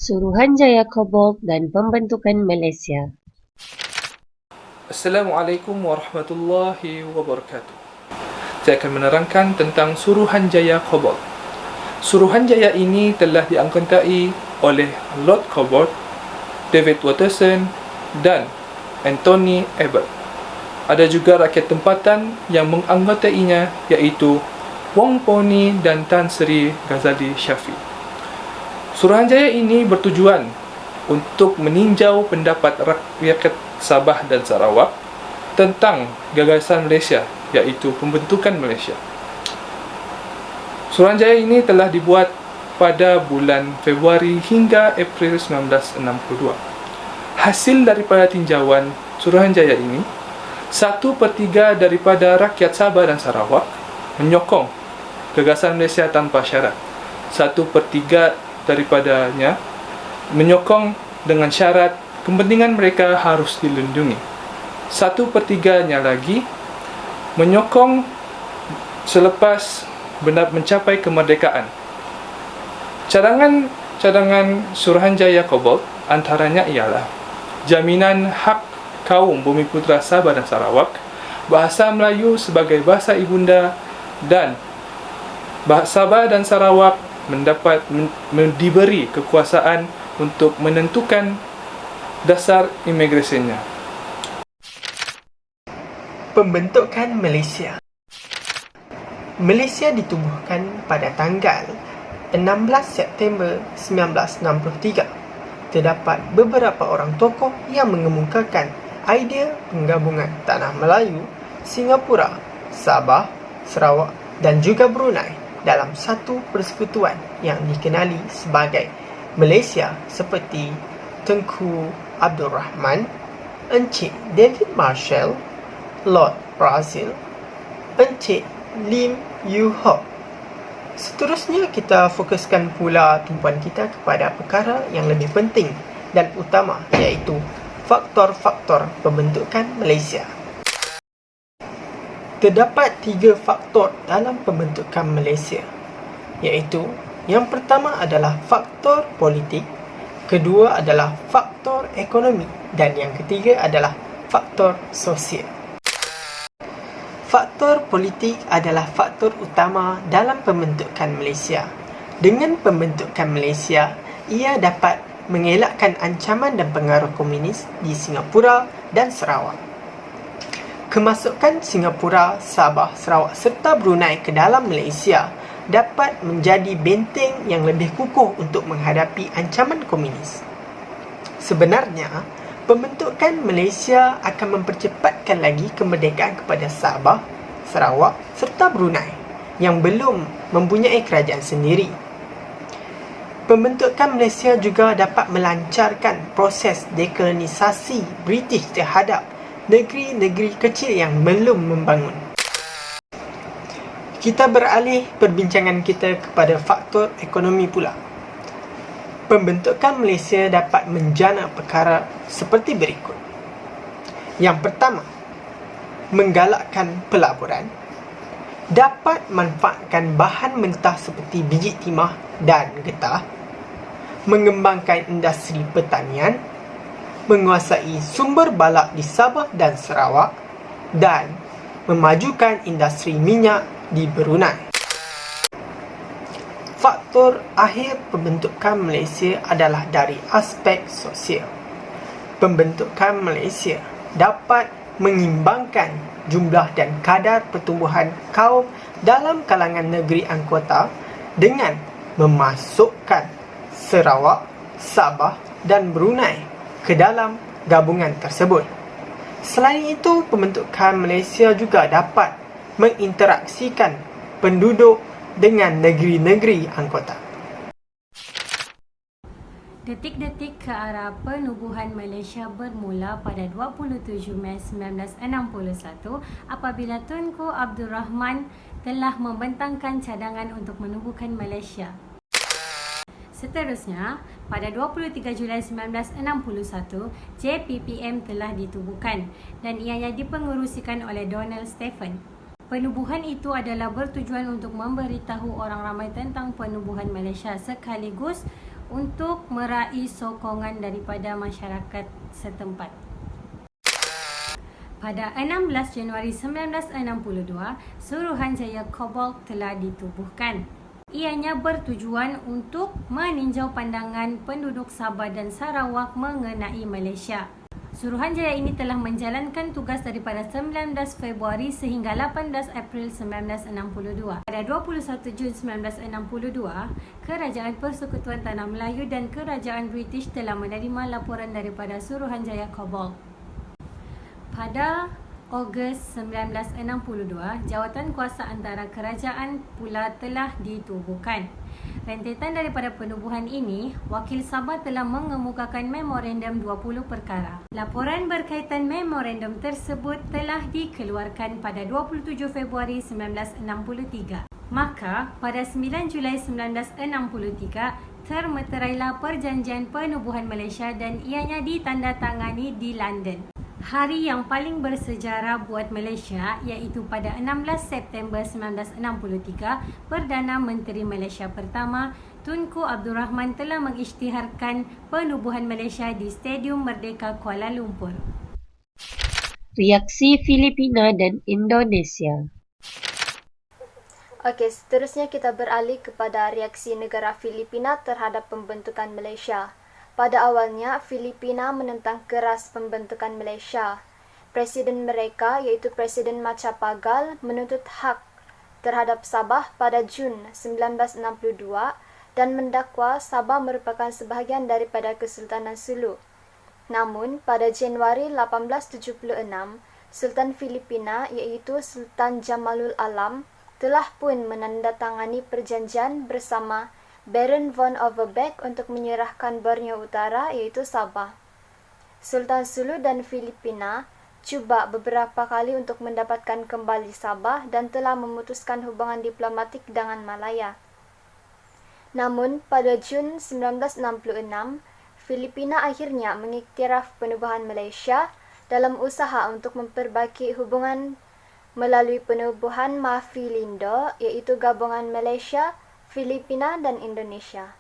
Suruhanjaya Cobalt dan Pembentukan Malaysia. Assalamualaikum warahmatullahi wabarakatuh. Saya akan menerangkan tentang Suruhanjaya Cobalt. Suruhanjaya ini telah dianggotai oleh Lord Cobalt, David Watterson dan Anthony Abbott. Ada juga rakyat tempatan yang menganggotainya, iaitu Wong Pony dan Tan Sri Ghazali Shafie. Suruhanjaya ini bertujuan untuk meninjau pendapat rakyat Sabah dan Sarawak tentang gagasan Malaysia, iaitu pembentukan Malaysia. Suruhanjaya ini telah dibuat pada bulan Februari hingga April 1962. Hasil daripada tinjauan Suruhanjaya ini, 1/3 daripada rakyat Sabah dan Sarawak menyokong gagasan Malaysia tanpa syarat. 1/3 daripadanya menyokong dengan syarat kepentingan mereka harus dilindungi. 1/3-nya lagi menyokong selepas benar mencapai kemerdekaan. Cadangan Suruhanjaya Cobalt antaranya ialah jaminan hak kaum Bumiputera Sabah dan Sarawak, bahasa Melayu sebagai bahasa ibunda, dan Sabah dan Sarawak diberi kekuasaan untuk menentukan dasar imigrasinya. Pembentukan Malaysia. Malaysia ditubuhkan pada tanggal 16 September 1963. Terdapat beberapa orang tokoh yang mengemukakan idea penggabungan Tanah Melayu, Singapura, Sabah, Sarawak dan juga Brunei dalam satu persekutuan yang dikenali sebagai Malaysia, seperti Tengku Abdul Rahman, Encik David Marshall, Lord Brazil, Encik Lim Yew Hock. Seterusnya kita fokuskan pula tumpuan kita kepada perkara yang lebih penting dan utama, iaitu faktor-faktor pembentukan Malaysia. Terdapat 3 faktor dalam pembentukan Malaysia, iaitu yang pertama adalah faktor politik, kedua adalah faktor ekonomi, dan yang ketiga adalah faktor sosial. Faktor politik adalah faktor utama dalam pembentukan Malaysia. Dengan pembentukan Malaysia, ia dapat mengelakkan ancaman dan pengaruh komunis di Singapura dan Sarawak. Kemasukan Singapura, Sabah, Sarawak serta Brunei ke dalam Malaysia dapat menjadi benteng yang lebih kukuh untuk menghadapi ancaman komunis. Sebenarnya, pembentukan Malaysia akan mempercepatkan lagi kemerdekaan kepada Sabah, Sarawak serta Brunei yang belum mempunyai kerajaan sendiri. Pembentukan Malaysia juga dapat melancarkan proses dekolonisasi British terhadap negeri-negeri kecil yang belum membangun. Kita beralih perbincangan kita kepada faktor ekonomi pula. Pembentukan Malaysia dapat menjana perkara seperti berikut. Yang pertama, menggalakkan pelaburan, dapat manfaatkan bahan mentah seperti biji timah dan getah, mengembangkan industri pertanian, menguasai sumber balak di Sabah dan Sarawak, dan memajukan industri minyak di Brunei. Faktor akhir pembentukan Malaysia adalah dari aspek sosial. Pembentukan Malaysia dapat mengimbangkan jumlah dan kadar pertumbuhan kaum dalam kalangan negeri anggota dengan memasukkan Sarawak, Sabah dan Brunei ke dalam gabungan tersebut. Selain itu, pembentukan Malaysia juga dapat menginteraksikan penduduk dengan negeri-negeri anggota. Detik-detik ke arah penubuhan Malaysia bermula pada 27 Mei 1961 apabila Tunku Abdul Rahman telah membentangkan cadangan untuk menubuhkan Malaysia. Seterusnya, pada 23 Julai 1961, JPPM telah ditubuhkan dan ianya dipengerusikan oleh Donald Stephen. Penubuhan itu adalah bertujuan untuk memberitahu orang ramai tentang penubuhan Malaysia sekaligus untuk meraih sokongan daripada masyarakat setempat. Pada 16 Januari 1962, Suruhanjaya Cobalt telah ditubuhkan. Ianya bertujuan untuk meninjau pandangan penduduk Sabah dan Sarawak mengenai Malaysia. Suruhanjaya ini telah menjalankan tugas daripada 19 Februari sehingga 18 April 1962. Pada 21 Jun 1962, Kerajaan Persekutuan Tanah Melayu dan Kerajaan British telah menerima laporan daripada Suruhanjaya Cobalt. Pada Ogos 1962, jawatan kuasa antara kerajaan pula telah ditubuhkan. Rentetan daripada penubuhan ini, Wakil Sabah telah mengemukakan memorandum 20 perkara. Laporan berkaitan memorandum tersebut telah dikeluarkan pada 27 Februari 1963. Maka, pada 9 Julai 1963, termeterailah Perjanjian Penubuhan Malaysia dan ianya ditandatangani di London. Hari yang paling bersejarah buat Malaysia iaitu pada 16 September 1963, Perdana Menteri Malaysia pertama, Tunku Abdul Rahman telah mengisytiharkan penubuhan Malaysia di Stadium Merdeka Kuala Lumpur. Reaksi Filipina dan Indonesia. Okey, seterusnya kita beralih kepada reaksi negara Filipina terhadap pembentukan Malaysia. Pada awalnya, Filipina menentang keras pembentukan Malaysia. Presiden mereka, iaitu Presiden Macapagal, menuntut hak terhadap Sabah pada Jun 1962 dan mendakwa Sabah merupakan sebahagian daripada Kesultanan Sulu. Namun, pada Januari 1876, Sultan Filipina, iaitu Sultan Jamalul Alam, telah pun menandatangani perjanjian bersama Baron von Overbeck untuk menyerahkan Borneo Utara iaitu Sabah. Sultan Sulu dan Filipina cuba beberapa kali untuk mendapatkan kembali Sabah dan telah memutuskan hubungan diplomatik dengan Malaya. Namun, pada Jun 1966, Filipina akhirnya mengiktiraf penubuhan Malaysia dalam usaha untuk memperbaiki hubungan melalui penubuhan Mafilindo iaitu gabungan Malaysia, Filipina dan Indonesia.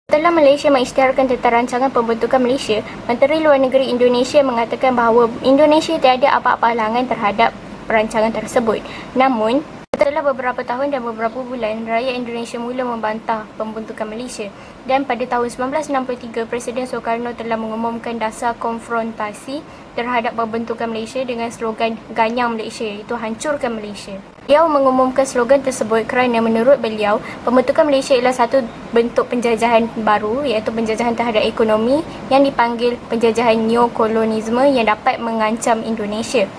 Setelah Malaysia mengisytiharkan tentang rancangan pembentukan Malaysia, Menteri Luar Negeri Indonesia mengatakan bahawa Indonesia tiada apa-apa halangan terhadap perancangan tersebut. Namun, setelah beberapa tahun dan beberapa bulan, rakyat Indonesia mula membantah pembentukan Malaysia. Dan pada tahun 1963, Presiden Soekarno telah mengumumkan dasar konfrontasi terhadap pembentukan Malaysia dengan slogan Ganyang Malaysia, iaitu hancurkan Malaysia. Beliau mengumumkan slogan tersebut kerana menurut beliau, pembentukan Malaysia ialah satu bentuk penjajahan baru, iaitu penjajahan terhadap ekonomi yang dipanggil penjajahan neokolonisme yang dapat mengancam Indonesia.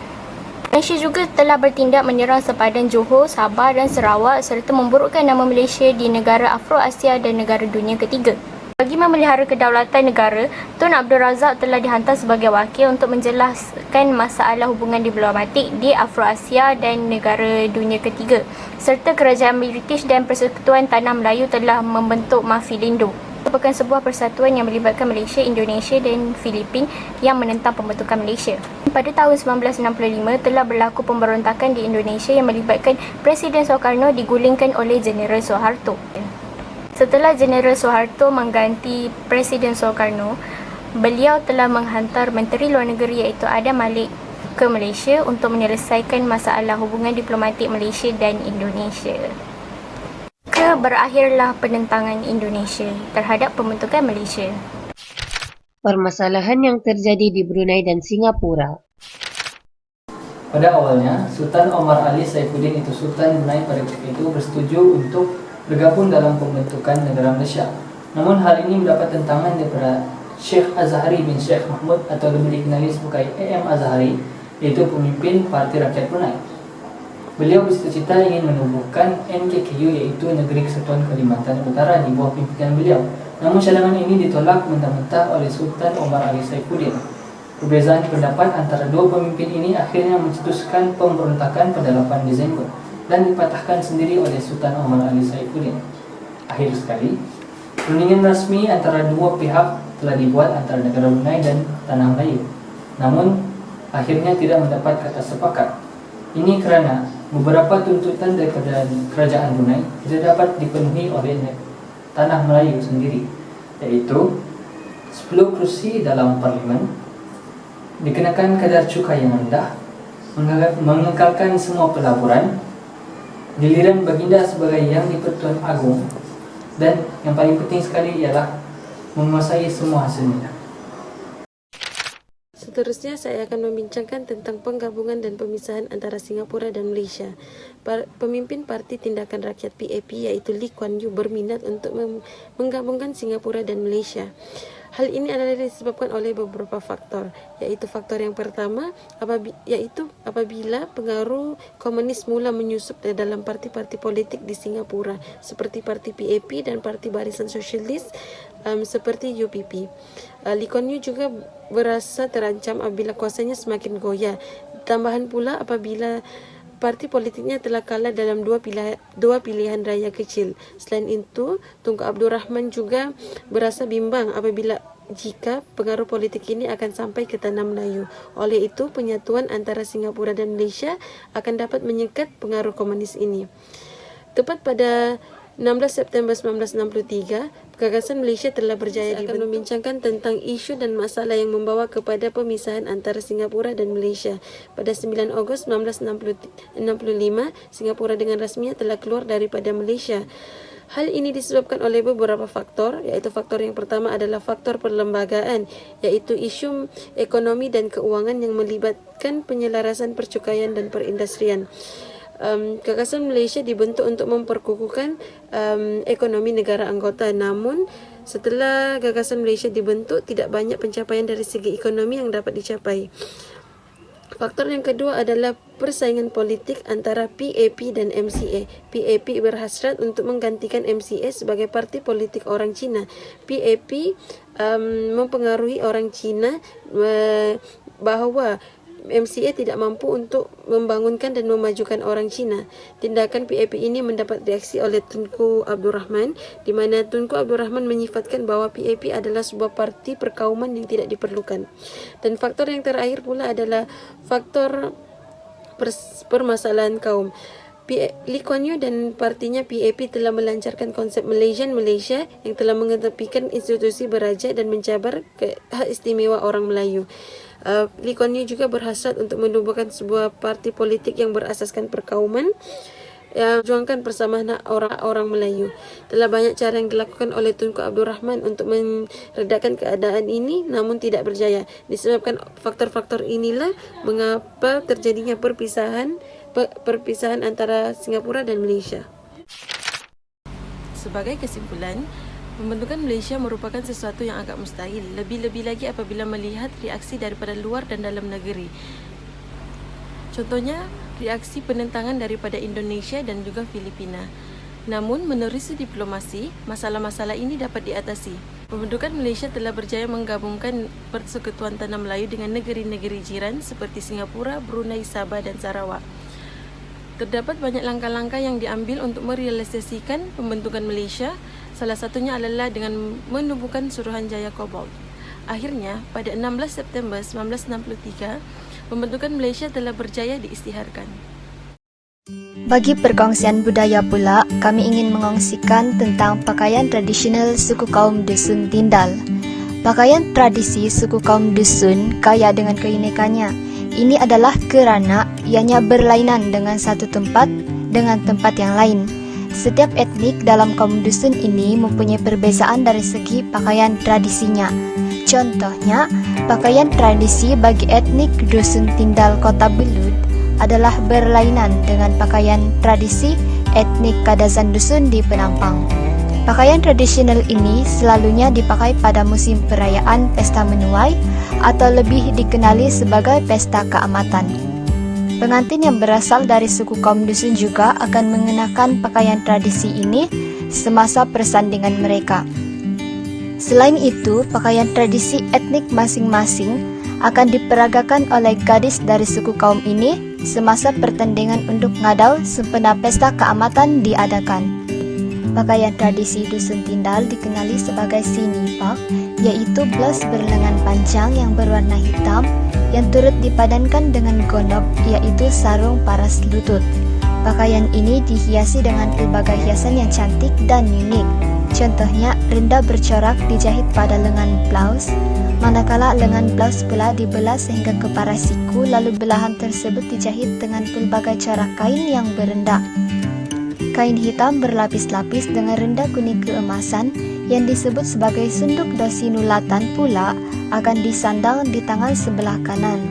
Malaysia juga telah bertindak menyerang sepadan Johor, Sabah dan Sarawak serta memburukkan nama Malaysia di negara Afro-Asia dan negara dunia ketiga. Bagi memelihara kedaulatan negara, Tun Abdul Razak telah dihantar sebagai wakil untuk menjelaskan masalah hubungan diplomatik di Afro-Asia dan negara dunia ketiga. Serta kerajaan British dan Persekutuan Tanah Melayu telah membentuk Mafilindo. Merupakan sebuah persatuan yang melibatkan Malaysia, Indonesia dan Filipina yang menentang pembentukan Malaysia. Pada tahun 1965 telah berlaku pemberontakan di Indonesia yang melibatkan Presiden Soekarno digulingkan oleh Jeneral Soeharto. Setelah Jeneral Soeharto mengganti Presiden Soekarno, beliau telah menghantar Menteri Luar Negeri iaitu Adam Malik ke Malaysia untuk menyelesaikan masalah hubungan diplomatik Malaysia dan Indonesia. Berakhirlah penentangan Indonesia terhadap pembentukan Malaysia. Permasalahan yang terjadi di Brunei dan Singapura. Pada awalnya, Sultan Omar Ali Saifuddin itu Sultan Brunei pada ketika itu bersetuju untuk bergabung dalam pembentukan negara Malaysia. Namun hal ini mendapat tentangan daripada Sheikh Azhari bin Sheikh Mahmud atau lebih dikenali sebagai AM Azhari, iaitu pemimpin Parti Rakyat Brunei. Beliau bercita-cita ingin menubuhkan NKKU iaitu Negeri Kesatuan Kalimantan Utara di bawah pimpinan beliau. Namun cadangan ini ditolak mentah-mentah oleh Sultan Omar Ali Saifuddin. Perbezaan pendapat antara dua pemimpin ini akhirnya mencetuskan pemberontakan pada 8 Disember dan dipatahkan sendiri oleh Sultan Omar Ali Saifuddin. Akhir sekali, perundingan rasmi antara dua pihak telah dibuat antara negara Brunei dan Tanah Melayu. Namun, akhirnya tidak mendapat kata sepakat. Ini kerana beberapa tuntutan daripada kerajaan Brunei tidak dapat dipenuhi oleh tanah Melayu sendiri, yaitu 10 kursi dalam parlimen, dikenakan kadar cukai yang rendah, mengekalkan semua pelaburan, giliran baginda sebagai Yang di-Pertuan Agong, dan yang paling penting sekali ialah menguasai semua hasil minyak. Seterusnya saya akan membincangkan tentang penggabungan dan pemisahan antara Singapura dan Malaysia. Pemimpin Parti Tindakan Rakyat PAP iaitu Lee Kuan Yew berminat untuk menggabungkan Singapura dan Malaysia. Hal ini adalah disebabkan oleh beberapa faktor, iaitu faktor yang pertama iaitu apabila pengaruh komunis mula menyusup dalam parti-parti politik di Singapura seperti Parti PAP dan Parti Barisan Sosialis seperti UPP. Lee Kuan Yew juga berasa terancam apabila kuasanya semakin goyah. Tambahan pula apabila parti politiknya telah kalah dalam dua pilihan raya kecil. Selain itu, Tunku Abdul Rahman juga berasa bimbang apabila jika pengaruh politik ini akan sampai ke tanah Melayu. Oleh itu, penyatuan antara Singapura dan Malaysia akan dapat menyekat pengaruh komunis ini. Tepat pada 16 September 1963, gagasan Malaysia telah berjaya dibentuk. Saya akan membincangkan tentang isu dan masalah yang membawa kepada pemisahan antara Singapura dan Malaysia. Pada 9 Ogos 1965, Singapura dengan rasminya telah keluar daripada Malaysia. Hal ini disebabkan oleh beberapa faktor, iaitu faktor yang pertama adalah faktor perlembagaan, iaitu isu ekonomi dan keuangan yang melibatkan penyelarasan percukaian dan perindustrian. Gagasan Malaysia dibentuk untuk memperkukuhkan ekonomi negara anggota. Namun, setelah gagasan Malaysia dibentuk, tidak banyak pencapaian dari segi ekonomi yang dapat dicapai. Faktor yang kedua adalah persaingan politik antara PAP dan MCA. PAP berhasrat untuk menggantikan MCA sebagai parti politik orang Cina. PAP mempengaruhi orang Cina bahawa MCA tidak mampu untuk membangunkan dan memajukan orang Cina. Tindakan PAP ini mendapat reaksi oleh Tunku Abdul Rahman, di mana Tunku Abdul Rahman menyifatkan bahawa PAP adalah sebuah parti perkauman yang tidak diperlukan. Dan faktor yang terakhir pula adalah faktor permasalahan kaum. Lee Kuan Yew dan partinya PAP telah melancarkan konsep Malaysian Malaysia yang telah mengetepikan institusi beraja dan mencabar hak istimewa orang Melayu. Lee Kuan Yew juga berhasrat untuk menubuhkan sebuah parti politik yang berasaskan perkauman, yang memperjuangkan persamaan hak orang Melayu. Telah banyak cara yang dilakukan oleh Tunku Abdul Rahman untuk meredakan keadaan ini, namun tidak berjaya. Disebabkan faktor-faktor inilah mengapa terjadinya perpisahan antara Singapura dan Malaysia. Sebagai kesimpulan, pembentukan Malaysia merupakan sesuatu yang agak mustahil, lebih-lebih lagi apabila melihat reaksi daripada luar dan dalam negeri. Contohnya, reaksi penentangan daripada Indonesia dan juga Filipina. Namun, menerusi diplomasi, masalah-masalah ini dapat diatasi. Pembentukan Malaysia telah berjaya menggabungkan Persekutuan Tanah Melayu dengan negeri-negeri jiran seperti Singapura, Brunei, Sabah dan Sarawak. Terdapat banyak langkah-langkah yang diambil untuk merealisasikan pembentukan Malaysia. Salah satunya adalah dengan menubuhkan Suruhanjaya Cobalt. Akhirnya, pada 16 September 1963, pembentukan Malaysia telah berjaya diisytiharkan. Bagi perkongsian budaya pula, kami ingin mengongsikan tentang pakaian tradisional suku kaum Dusun Tindal. Pakaian tradisi suku kaum Dusun kaya dengan keunikannya. Ini adalah kerana ianya berlainan dengan satu tempat dengan tempat yang lain. Setiap etnik dalam kaum dusun ini mempunyai perbezaan dari segi pakaian tradisinya. Contohnya, pakaian tradisi bagi etnik Dusun Tindal Kota Belud adalah berlainan dengan pakaian tradisi etnik Kadazan Dusun di Penampang. Pakaian tradisional ini selalunya dipakai pada musim perayaan pesta menuai atau lebih dikenali sebagai pesta keamatan. Pengantin yang berasal dari suku kaum dusun juga akan mengenakan pakaian tradisi ini semasa persandingan mereka. Selain itu, pakaian tradisi etnik masing-masing akan diperagakan oleh gadis dari suku kaum ini semasa pertandingan untuk ngadau sempena pesta keamatan diadakan. Pakaian tradisi Dusun Tindal dikenali sebagai sinipak, yaitu blus berlengan panjang yang berwarna hitam yang turut dipadankan dengan gondop, yaitu sarung paras lutut. Pakaian ini dihiasi dengan pelbagai hiasan yang cantik dan unik. Contohnya, rendah bercorak dijahit pada lengan blouse, manakala lengan blouse pula dibelah sehingga ke paras siku, lalu belahan tersebut dijahit dengan pelbagai corak kain yang berendah. Kain hitam berlapis-lapis dengan rendah kuning keemasan yang disebut sebagai sunduk dosinulatan pula akan disandang di tangan sebelah kanan.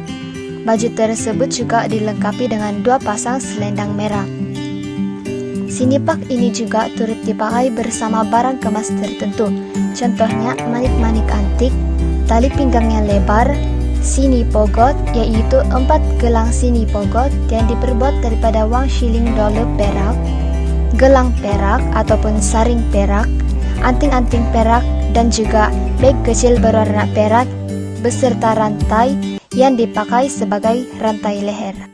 Baju tersebut juga dilengkapi dengan 2 pasang selendang merah. Sinipak ini juga turut dipakai bersama barang kemas tertentu, contohnya manik-manik antik, tali pinggang yang lebar, sini pogot, yaitu 4 gelang sini pogot yang diperbuat daripada wang shilling dolar perak, gelang perak ataupun saring perak, anting-anting perak, dan juga beg kecil berwarna perak beserta rantai yang dipakai sebagai rantai leher.